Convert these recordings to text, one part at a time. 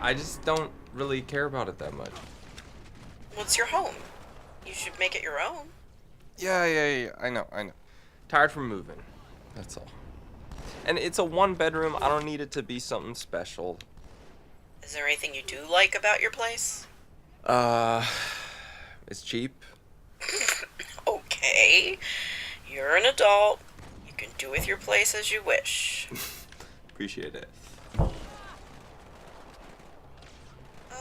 I just don't really care about it that much. Well, it's your home. You should make it your own. Yeah, I know. Tired from moving, that's all. And it's a one-bedroom, I don't need it to be something special. Is there anything you do like about your place? Uh, it's cheap. Okay. You're an adult. You can do with your place as you wish. Appreciate it.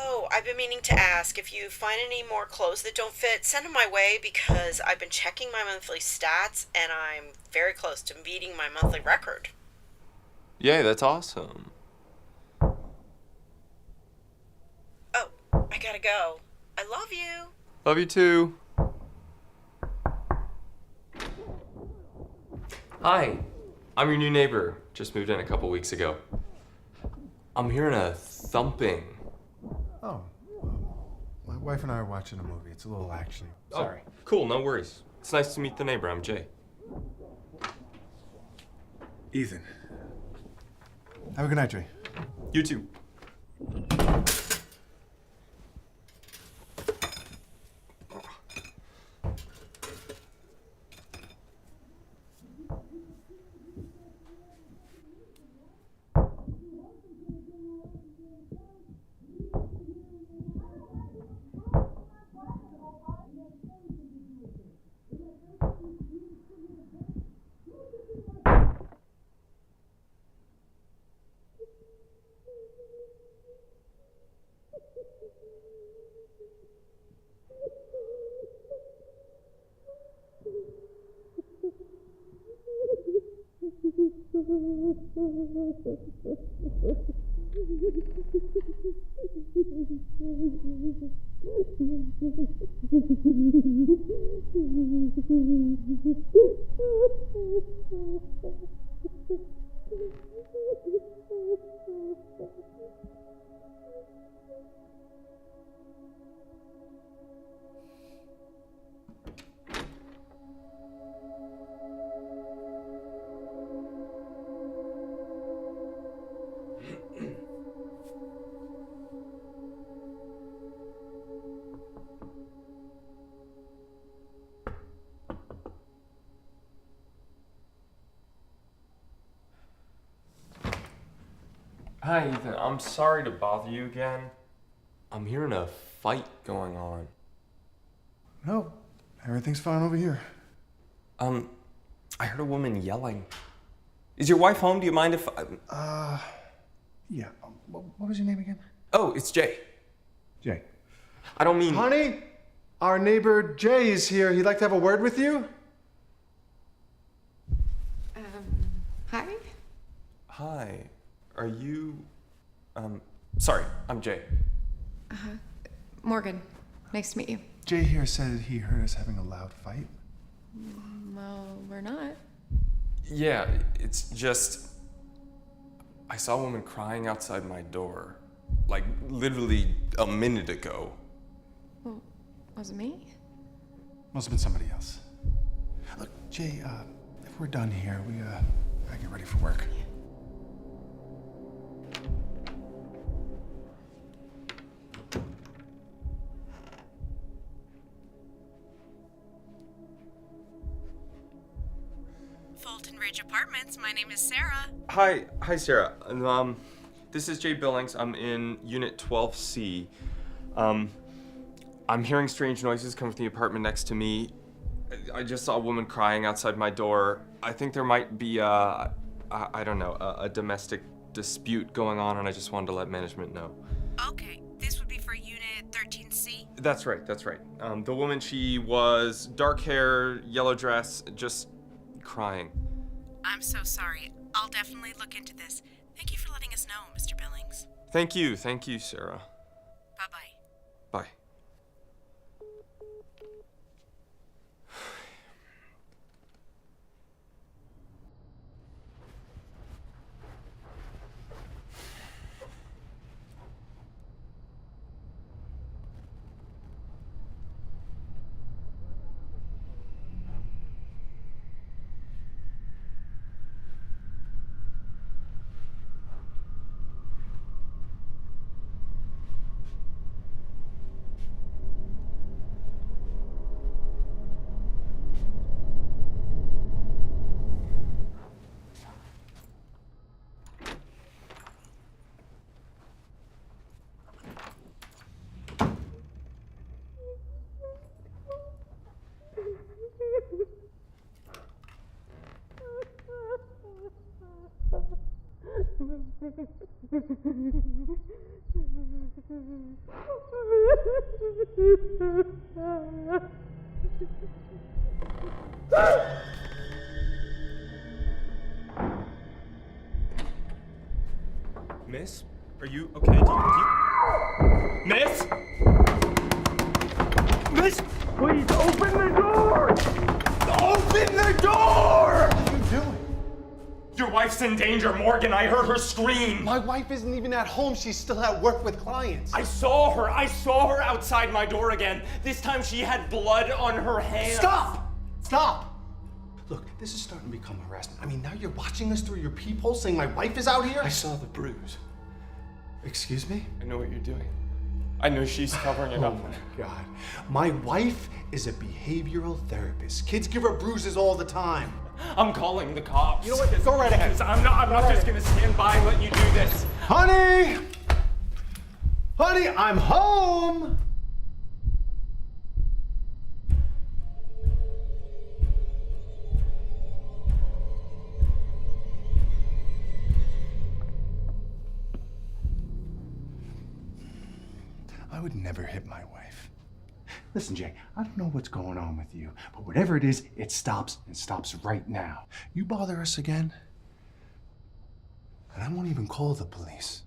Oh, I've been meaning to ask, if you find any more clothes that don't fit, send them my way because I've been checking my monthly stats and I'm very close to meeting my monthly record. Yeah, that's awesome. Oh, I gotta go. I love you. Love you too. Hi, I'm your new neighbor. Just moved in a couple weeks ago. I'm hearing a thumping. Oh, my wife and I are watching a movie. It's a little action. Sorry. Oh, cool, no worries. It's nice to meet the neighbor. I'm Jay. Ethan. Have a good night, Jay. You too. Hi, Ethan. I'm sorry to bother you again. I'm hearing a fight going on. No, everything's fine over here. I heard a woman yelling. Is your wife home? Do you mind if Yeah. What was your name again? Oh, it's Jay. Jay. I don't mean... Honey, our neighbor Jay is here. He'd like to have a word with you. Hi? Hi. Are you... Sorry, I'm Jay. Morgan. Nice to meet you. Jay here said he heard us having a loud fight. Well, we're not. Yeah, it's just... I saw a woman crying outside my door. Like, literally a minute ago. Well, was it me? Must have been somebody else. Look, Jay, if we're done here, we gotta get ready for work. Fulton Ridge Apartments, my name is Sarah. Hi, Sarah. This is Jay Billings. I'm in Unit 12C. I'm hearing strange noises coming from the apartment next to me. I just saw a woman crying outside my door. I think there might be I don't know, a domestic dispute going on, and I just wanted to let management know. Okay, this would be for Unit 13C? That's right. The woman, she was dark hair, yellow dress, just crying. I'm so sorry. I'll definitely look into this. Thank you for letting us know, Mr. Billings. Thank you, Sarah. Bye-bye. Bye. Miss? Are you okay? Do you... Miss? Miss? Please open the door! Open the door! What are you doing? Your wife's in danger, Morgan. I heard her scream. My wife isn't even at home. She's still at work with clients. I saw her outside my door again. This time she had blood on her hands. Stop! Stop! Look, this is starting to become harassment. I mean, now you're watching us through your peephole saying my wife is out here? I saw the bruise. Excuse me? I know what you're doing. I know she's covering it Oh up. my God. My wife is a behavioral therapist. Kids give her bruises all the time. I'm calling the cops. You know what? Go right ahead. I'm not just gonna stand by and let you do this. Honey! Honey, I'm home! I would never hit my wife. Listen, Jay, I don't know what's going on with you, but whatever it is, it stops and stops right now. You bother us again, and I won't even call the police.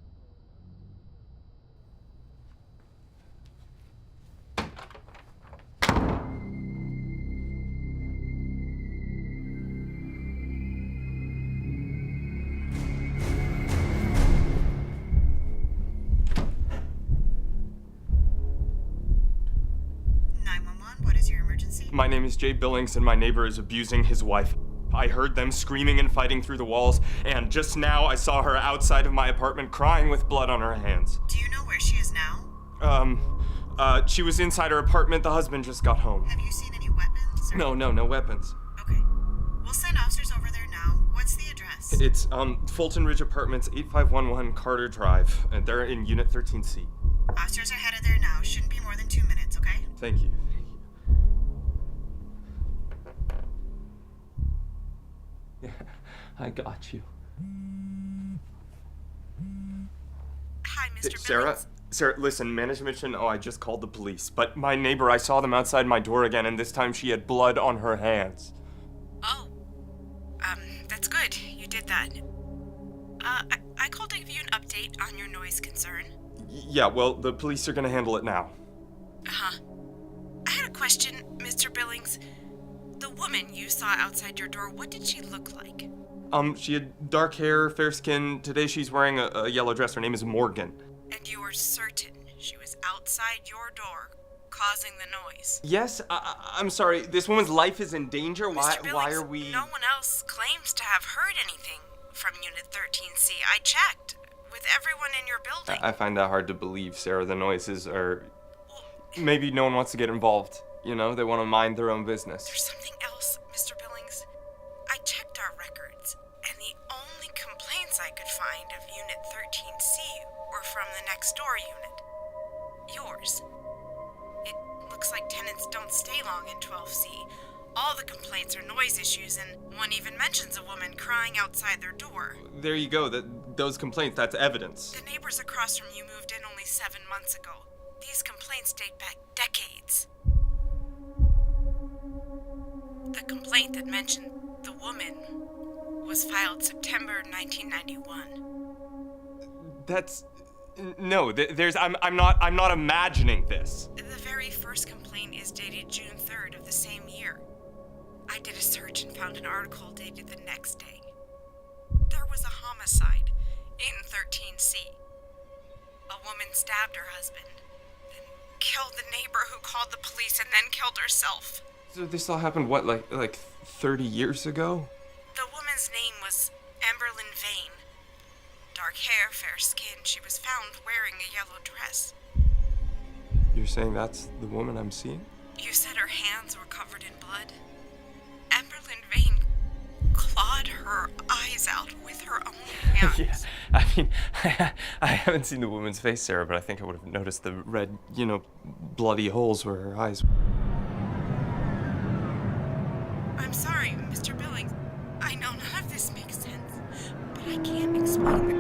What is your emergency? My name is Jay Billings, and my neighbor is abusing his wife. I heard them screaming and fighting through the walls, and just now I saw her outside of my apartment crying with blood on her hands. Do you know where she is now? She was inside her apartment. The husband just got home. Have you seen any weapons? No weapons. Okay. We'll send officers over there now. What's the address? It's, Fulton Ridge Apartments, 8511 Carter Drive, and they're in Unit 13C. Officers are headed there now. Shouldn't be more than 2 minutes, okay? Thank you. Yeah, I got you. Hi, Mr. Sarah? Billings. Sarah, listen, management should know I just called the police, but my neighbor, I saw them outside my door again, and this time she had blood on her hands. Oh. That's good. You did that. I called to give you an update on your noise concern. Yeah, well, the police are gonna handle it now. Uh-huh. I had a question, Mr. Billings. The woman you saw outside your door, what did she look like? She had dark hair, fair skin. Today she's wearing a yellow dress. Her name is Morgan. And you are certain she was outside your door, causing the noise? Yes, I'm sorry. This woman's life is in danger. Why Mr. Billings, why are we... No one else claims to have heard anything from Unit 13C. I checked with everyone in your building. I find that hard to believe, Sarah. The noises are... Well, Maybe no one wants to get involved. You know, they want to mind their own business. there's something else, Mr. Billings. I checked our records, and the only complaints I could find of Unit 13C were from the next door unit. Yours. It looks like tenants don't stay long in 12C. All the complaints are noise issues, and one even mentions a woman crying outside their door. There you go. Those complaints, that's evidence. The neighbors across from you moved in only 7 months ago. These complaints date back decades. The complaint that mentioned the woman was filed September 1991. That's... No, there's... I'm not imagining this. The very first complaint is dated June 3rd of the same year. I did a search and found an article dated the next day. There was a homicide in 13C. A woman stabbed her husband, then killed the neighbor who called the police, and then killed herself. So this all happened, what, like 30 years ago? The woman's name was Amberlyn Vane. Dark hair, fair skin. She was found wearing a yellow dress. You're saying that's the woman I'm seeing? You said her hands were covered in blood. Amberlyn Vane clawed her eyes out with her own hands. Yeah, I mean, I haven't seen the woman's face, Sarah, but I think I would have noticed the red, bloody holes where her eyes... I'm sorry, Mr. Billings. I know none of this makes sense, but I can't explain the